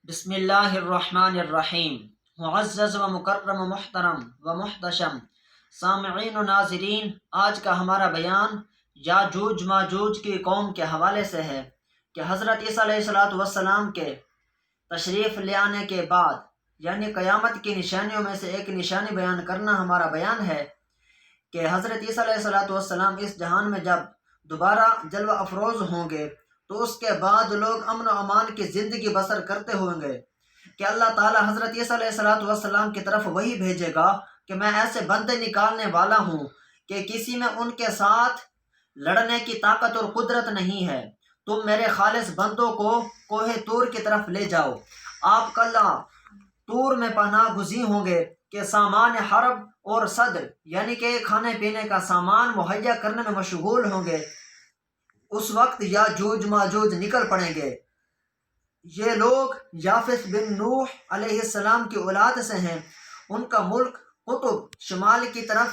بسم اللہ الرحمن الرحیم۔ معزز و مکرم و محترم و محتشم سامعین و ناظرین، آج کا ہمارا بیان یاجوج ماجوج کی قوم کے حوالے سے ہے کہ حضرت عیسیٰ علیہ السلام کے تشریف لے آنے کے بعد یعنی قیامت کی نشانیوں میں سے ایک نشانی بیان کرنا ہمارا بیان ہے کہ حضرت عیسیٰ علیہ السلام اس جہان میں جب دوبارہ جلوہ افروز ہوں گے تو اس کے بعد لوگ امن و امان کی زندگی بسر کرتے ہوں گے کہ اللہ تعالیٰ حضرت عیسیٰ علیہ السلام کی طرف وہی بھیجے گا کہ میں ایسے بندے نکالنے والا ہوں کہ کسی میں ان کے ساتھ لڑنے کی طاقت اور قدرت نہیں ہے، تم میرے خالص بندوں کو کوہ طور کی طرف لے جاؤ۔ آپ کل طور میں پناہ گزین ہوں گے کہ سامان حرب اور صدر یعنی کہ کھانے پینے کا سامان مہیا کرنے میں مشغول ہوں گے۔ اس وقت یاجوج ماجوج نکل پڑیں گے۔ یہ لوگ یافث بن نوح علیہ السلام کی اولاد سے ہیں۔ ان کا ملک قطب شمال کی طرف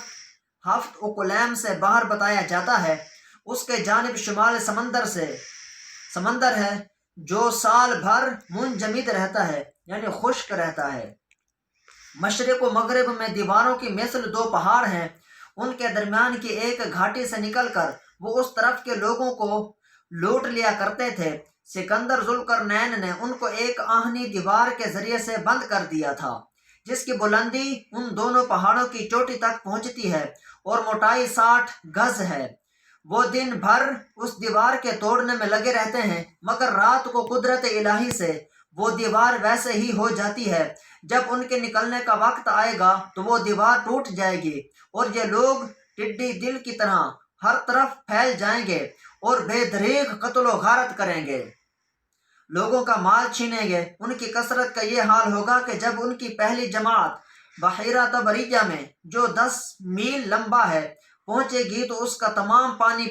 ہفت اقلیم سے باہر بتایا جاتا ہے۔ اس کے جانب شمال سمندر ہے جو سال بھر منجمد رہتا ہے یعنی خشک رہتا ہے۔ مشرق و مغرب میں دیواروں کی مثل دو پہاڑ ہیں، ان کے درمیان کی ایک گھاٹی سے نکل کر وہ اس طرف کے لوگوں کو لوٹ لیا کرتے تھے۔ سکندر ذوالقرنین نے ان کو ایک آہنی دیوار کے ذریعے سے بند کر دیا تھا جس کی بلندی ان دونوں پہاڑوں کی چوٹی تک پہنچتی ہے اور موٹائی 60 گز ہے۔ وہ دن بھر اس دیوار کے توڑنے میں لگے رہتے ہیں، مگر رات کو قدرت الہی سے وہ دیوار ویسے ہی ہو جاتی ہے۔ جب ان کے نکلنے کا وقت آئے گا تو وہ دیوار ٹوٹ جائے گی اور یہ لوگ ٹڈی دل کی طرح ہر طرف پھیل جائیں گے اور بے دریغ قتل و غارت کریں گے، لوگوں کا مال چھینیں گے۔ ان کی کثرت کا یہ حال ہوگا کہ جب ان کی پہلی جماعت بحیرہ طبریہ میں جو 10 میل لمبا ہے پہنچے گی تو اس کا تمام پانی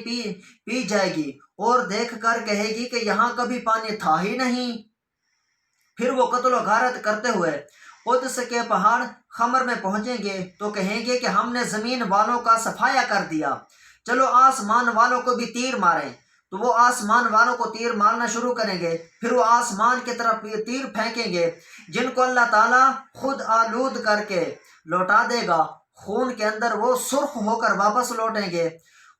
پی جائے گی اور دیکھ کر کہے گی کہ یہاں کبھی پانی تھا ہی نہیں۔ پھر وہ قتل و غارت کرتے ہوئے قدس کے پہاڑ خمر میں پہنچیں گے تو کہیں گے کہ ہم نے زمین والوں کا صفایا کر دیا، چلو آسمان والوں کو بھی تیر ماریں۔ تو وہ آسمان والوں کو تیر مارنا شروع کریں گے، پھر وہ آسمان کی طرف تیر پھینکیں گے جن کو اللہ تعالیٰ خود آلود کر کے لوٹا دے گا۔ خون کے اندر وہ سرخ ہو کر واپس لوٹیں گے۔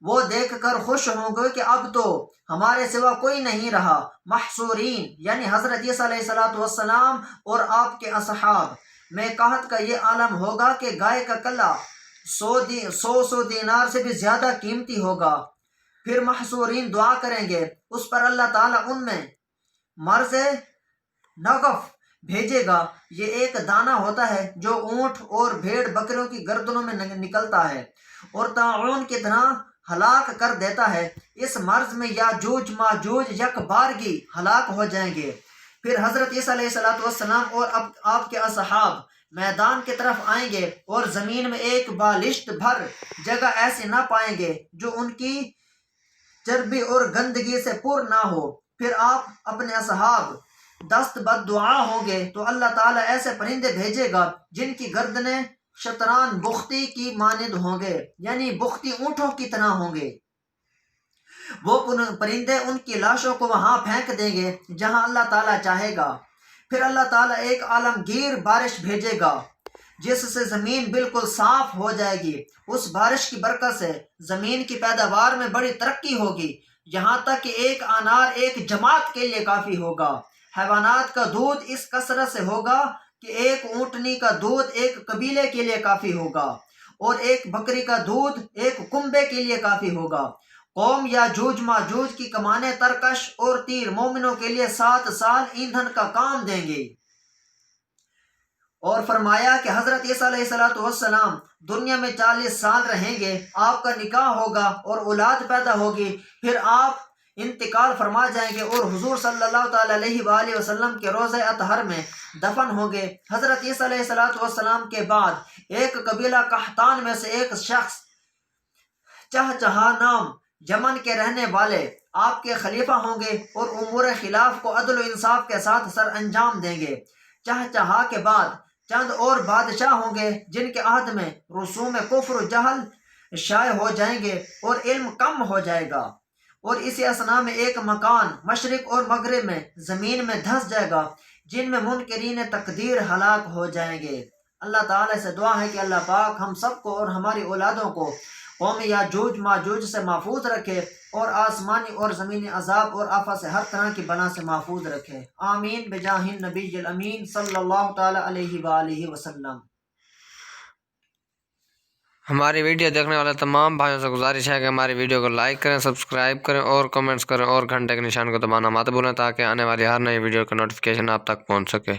وہ دیکھ کر خوش ہوں گے کہ اب تو ہمارے سوا کوئی نہیں رہا۔ محصورین یعنی حضرت عیسیٰ علیہ السلام اور آپ کے اصحاب میں قحط کا یہ عالم ہوگا کہ گائے کا کلا 100 دینار سے بھی زیادہ قیمتی ہوگا۔ پھر محصورین دعا کریں گے، اس پر اللہ تعالیٰ ان میں مرض نغف بھیجے گا۔ یہ ایک دانہ ہوتا ہے جو اونٹ اور بھیڑ بکریوں کی گردنوں میں نکلتا ہے اور طاعون کی طرح ہلاک کر دیتا ہے۔ اس مرض میں یاجوج ماجوج یک بارگی ہلاک ہو جائیں گے۔ پھر حضرت عیسیٰ علیہ السلام اور آپ کے اصحاب میدان کی طرف آئیں گے اور زمین میں ایک بالشت بھر جگہ ایسی نہ پائیں گے جو ان کی چربی اور گندگی سے پر نہ ہو۔ پھر آپ اپنے اصحاب دست بد دعا ہوں گے تو اللہ تعالیٰ ایسے پرندے بھیجے گا جن کی گردنیں شطران بختی کی مانند ہوں گے یعنی بختی اونٹوں کی طرح ہوں گے۔ وہ پرندے ان کی لاشوں کو وہاں پھینک دیں گے جہاں اللہ تعالیٰ چاہے گا۔ پھر اللہ تعالیٰ ایک عالمگیر بارش بھیجے گا جس سے زمین بالکل صاف ہو جائے گی۔ اس بارش کی برکت سے زمین کی پیداوار میں بڑی ترقی ہوگی، یہاں تک کہ ایک انار ایک جماعت کے لیے کافی ہوگا۔ حیوانات کا دودھ اس کثرت سے ہوگا کہ ایک اونٹنی کا دودھ ایک قبیلے کے لیے کافی ہوگا اور ایک بکری کا دودھ ایک کنبے کے لیے کافی ہوگا۔ قوم یاجوج ماجوج کی کمانیں ترکش اور تیر مومنوں کے لیے 7 سال ایندھن کا کام دیں گے۔ اور فرمایا کہ حضرت عیسیٰ علیہ السلام دنیا میں 40 سال رہیں گے، آپ کا نکاح ہوگا اور اولاد پیدا ہوگی، پھر آپ انتقال فرما جائیں گے اور حضور صلی اللہ تعالیٰ علیہ وآلہ وسلم کے روضہ اطہر میں دفن ہوں گے۔ حضرت عیسیٰ علیہ السلام کے بعد ایک قبیلہ قحطان میں سے ایک شخص چہچہا نام یمن کے رہنے والے آپ کے خلیفہ ہوں گے اور امور خلاف کو عدل و انصاف کے ساتھ سر انجام دیں گے۔ چہچہا کے بعد چند اور بادشاہ ہوں گے جن کے عہد میں رسوم کفر و جہل شائع ہو جائیں گے اور علم کم ہو جائے گا، اور اسی اثنا میں ایک مکان مشرق اور مغرب میں زمین میں دھس جائے گا۔ جن میں منکرین تقدیر ہلاک ہو جائیں گے۔ اللہ تعالیٰ سے دعا ہے کہ اللہ پاک ہم سب کو اور ہماری اولادوں کو قوم یاجوج ماجوج سے محفوظ رکھے اور آسمانی اور زمینی عذاب اور آفت سے ہر طرح کی بلا سے محفوظ رکھے، آمین بجاہ النبی الامین صلی اللہ تعالیٰ علیہ وآلہ وسلم۔ ہماری ویڈیو دیکھنے والے تمام بھائیوں سے گزارش ہے کہ ہماری ویڈیو کو لائک کریں، سبسکرائب کریں اور کمنٹس کریں اور گھنٹے کے نشان کو دبانا مت بھولیں تاکہ آنے والی ہر نئی ویڈیو کا نوٹیفیکیشن آپ تک پہنچ سکے۔